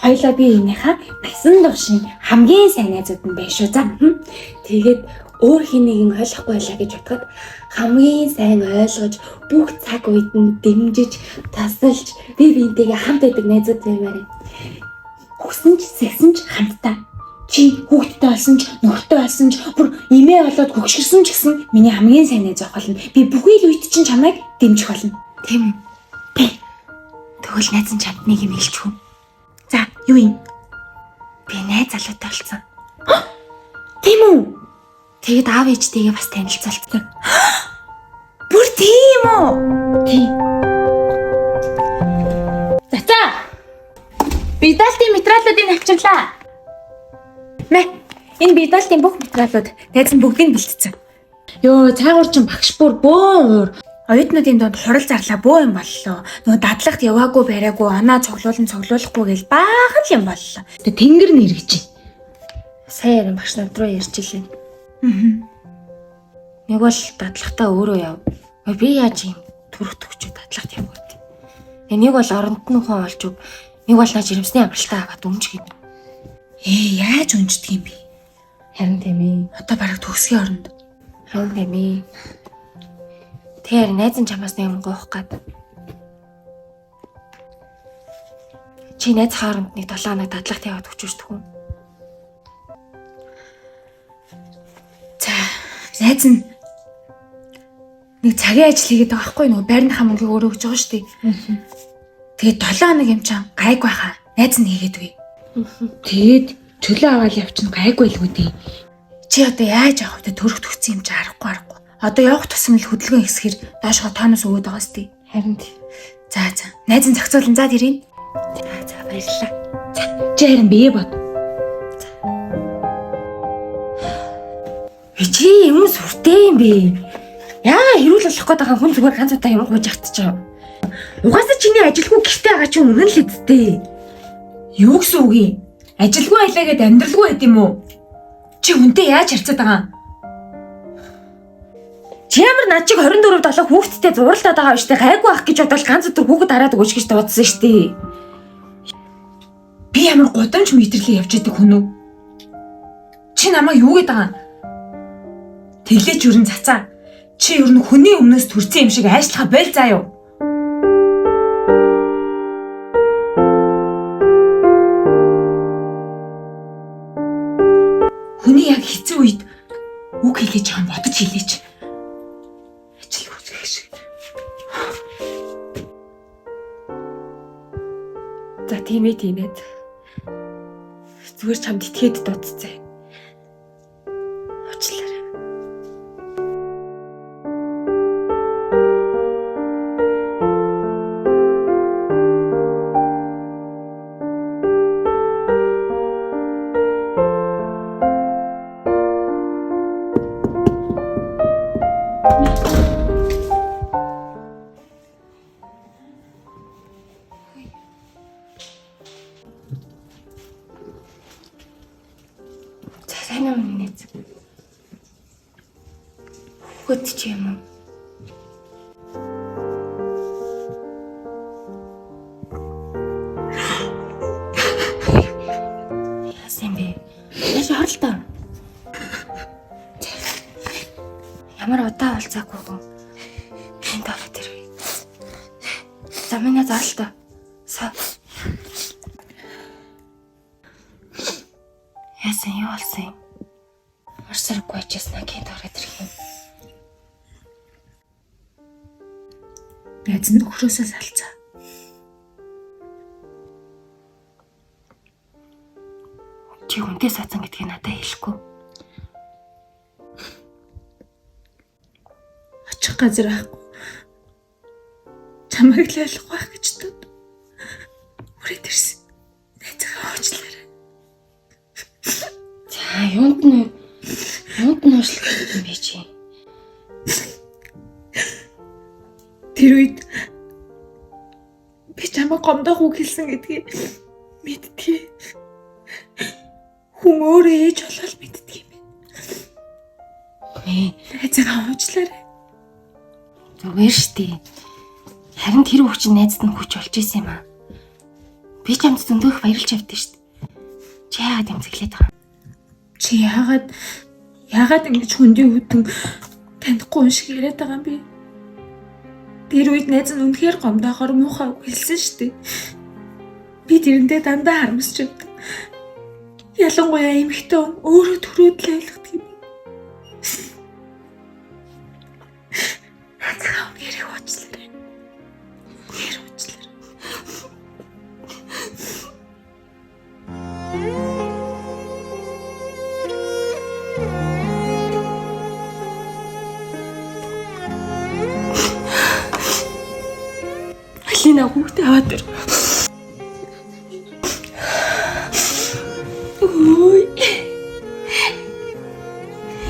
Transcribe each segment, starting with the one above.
Хоёлаа би энийхээ насан туршийн хамгийн сайн найзууд нь байна шүү. За. Тэгээд өөр хэнийг ойлгохгүй байлаа гэж бодоход хамгийн сайн ойлгож бүх цаг үед нь дэмжиж, тасалж, бинтийгээ хамт байдаг найзууд баймаар. Хүсэн ч, сэгсэн ч хамтдаа. Чи хүүхдтэй болсон ч, нөхөртэй болсон ч, бүр эмээ болоод хөгшөрсөн ч гэсэн миний хамгийн сайн найз байх болно. Би бүхий л үед чинь чамайг дэмжих болно. Тийм үү? Тэ. Тэгвэл найз нь чамд нэг юм хэлчихв. За, юу юм? Би найз залуутай болсон. Тийм үү? Тэгээд аав ээжтэйгээ бас танилцуулсан. Бүр тийм үү? Тийм. За. Бидалтын материалуудыг авчирлаа. Энэ бидалтын бүх материалууд найз нь бүгдийг бэлтцсэн. Йоо, цайгуур чин багш бүр бөөн уур. Оюутнуудын донд хурал зарлаа бөө юм боллоо. Нөгөө дадлагт яваагүй бариагүй, оноо цоглуулахгүй гэл баахан юм боллоо. Тэгээ тэнгэр нэргэж чинь. Сайн ярин багш нар руу ярьж илээ. Нэг бол дадлагтаа өөрөө яв. Би яаж юм төрөх төгчөө дадлагт явгаад. Тэгээ нэг бол оронд нь хүн олж өг. Нэг бол наа жирэмсний амралтаа аваад өмжгээд. Яаж унждаг юм бэ? Харин тийм ээ. Одоо бараг төгсгийн оронд. Харин тийм ээ. Тэр найз нь чамаас нэг юм гоох гээд. Чи найз хаоронд нэг 7 хоног дадлагт яваад өчөждөг хүн. За, найз нь нэг цагийн ажил хийгээд байгаа байхгүй нөгөө байрныхаа мөнгийг өөрөө өгч байгаа шүү дээ. Тэгээд 7 хоног юм чам гайг байхаа. Найз нь хийгээд үгүй. Тэгээд чөлөө аваад явчихна гайгүй л үгүй. Чи одоо яаж авах вэ? Төрөх төгсөн юм чи арахгүй. Одоо явах тусам л хөдөлгөөн хэсгэр доошгоо тооноос өгөөд байгаа сте. Харин тий. За. Найз нь зохицуулан заад ирэн. За баярлалаа. За чи харин бие бод. За. Чи юм сүртэй юм бэ? Яа хэрүүл болох гээд байгаа хүн зүгээр ганц удаа юм гууж ахчихаа. Угаасаа чиний ажилгүй гэртээ байгаа чи үнэн л эдтэй. Юу гэсэн үг юм? Ажилгүй байлаа гэд амьдралгүй байд юм уу? Чи хүнтэй яаж харьцаад байгаа юм? Чи ямар над чиг 24/7 хүүхдтэй зурлаад байгаа юм штэ гайгүй ах гэж бодвол ганц өдөр хүүхэд хараад өгөөч гэж дуудсан штэ. Би ямар гудамж мэтрэлээ явж идэг хүн үү? Чи намайг юу гэдэг байгаа юм? Тэглэж өрн цацаа. Чи ер нь хүний өмнөөс төрсэн юм шиг айшлахаа бойл заа юу? Хүний яг хэцүү үед үг хэлээж байгаа бодож хэлээч. Ажил үзэх шиг. За тийм ээ. Зүгээр чамд итгээд дуудцай. Уучлаарай. Сайн юм нээз. Хөт ч юм уу? Яасан бэ? Яаж хорлоо? Ямар удаа болцаагүй гоо. Энд аваад ирвэ. За миний зарлаа. Яасан юу болсон юм? Марсаргүй ачаснаа гээд ороод ирэх юм. Найз нь өхрөөсөө салцаа. Чи хүнтэй саацсан гэдгийг надад хэлэхгүй. Очих газар байхгүй. Чамайг л ойлгох байх гэж дод. Үрээд ирсэн. Найзгаа уучлаарай. Юунд нь уушлах юм бэ чи? Тэр үед би чамайг гомдох үг хэлсэн гэдгийг мэдтгий. Хүн өөрөө ээж болол мэдтгий юм байна. Найзгаа уучлаарай. Зүгээр штий. Харин тэр хүүч найзд нь хүч болж исэн юм аа. Би ч амт зөндөх баярлж явдсан шүү дээ. Чи яагаад эмзэглээд байгаа юм? Чи яагаад ингэж хүндийн хөтөн танихгүй юм шиг яриад байгаа юм бэ? Тэр үед найз нь үнэхээр гомдоохоор муухай үг хэлсэн шүү дээ. Би тэрэндээ дандаа харамсч байдаг. Ялангуяа эмэгтэй хүн өөрөө төрөөд л ойлгох юм. Хацгаа нэрийг уучлаарай. Нэр уучлаарай. Алина хүүхдээ аваад ир. Ой.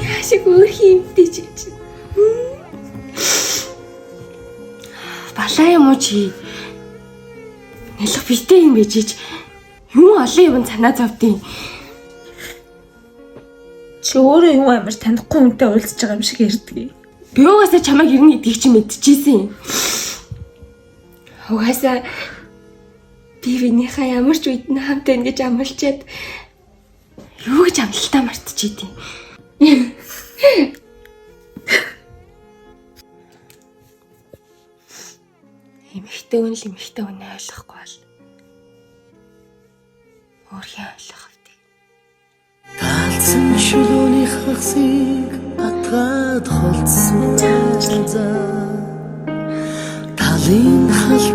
Яшиг өөр химтэй чи. Балаа юм уу чи? Нэлэх битээ юм байж чи. Юу олон юм санаа зовдیں۔ Чи өөрөө юу амар танихгүй хүнтэй уулзж байгаа юм шиг ярьдаг. Би угаасаа чамайг ирнэ гэдгийг чи мэдчихсэн. Угаасаа би винийхаа ямар ч үед нь хамт байна гэж амлчаад юу гэж амлалтаа мартчихийдیں۔ Эмэгтэй хүн л эмэгтэй хүнээ ойлгохгүй бол өөрхий ойлгох авдаг. Талсан шүлөөний хагсыг атгаад холдсон талын хал